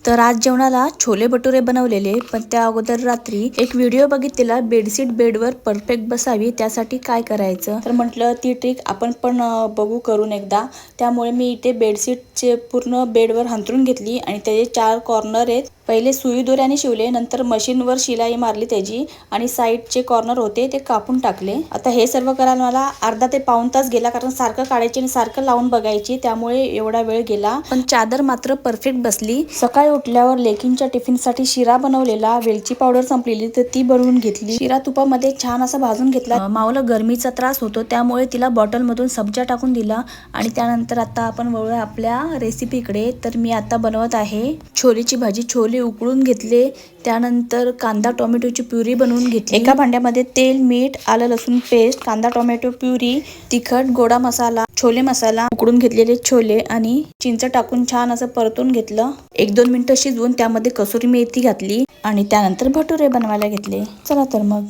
तर आज जेवणाला छोले भटुरे बनवलेले, पण त्या अगोदर रात्री एक व्हिडिओ बघितलेला बेडशीट बेडवर परफेक्ट बसावी त्यासाठी काय करायचं, तर म्हटलं ती ट्रिक आपण पण बघू करून एकदा। त्यामुळे मी इथे बेडशीटचे पूर्ण बेडवर हंतरून घेतली आणि त्याचे 4 कॉर्नर आहेत पहिले सुई दोऱ्याने शिवले, नंतर मशीनवर शिलाई मारली त्याची आणि साईडचे कॉर्नर होते ते कापून टाकले। आता हे सर्व करायला मला अर्धा ते पाऊण तास गेला, कारण सारखं काढायचे आणि सारखं लावून बघायची, त्यामुळे एवढा वेळ गेला। पण चादर मात्र परफेक्ट बसली। सकाळी उठल्यावर लेकींच्या टिफिनसाठी शिरा बनवलेला, वेलची पावडर संपलेली तर ती बनवून घेतली। शिरा तुपामध्ये छान असा भाजून घेतला। माऊला गरमीचा त्रास होतो त्यामुळे तिला बॉटल मधून सब्जा टाकून दिला। आणि त्यानंतर आता आपण वळूया आपल्या रेसिपीकडे। तर मी आता बनवत आहे छोलेची भाजी। छोले उकळून घेतले, त्यानंतर कांदा टोमॅटोची प्युरी बनवून घेतली। एका भांड्यामध्ये तेल, मीठ, आलं लसूण पेस्ट, कांदा टोमॅटो प्युरी, तिखट, गोडा मसाला, छोले मसाला, उकडून घेतलेले छोले आणि चिंच टाकून छान असं परतून घेतलं। 1-2 मिनिटं शिजवून त्यामध्ये कसुरी मेथी घातली आणि त्यानंतर भटुरे बनवायला घेतले। चला तर मग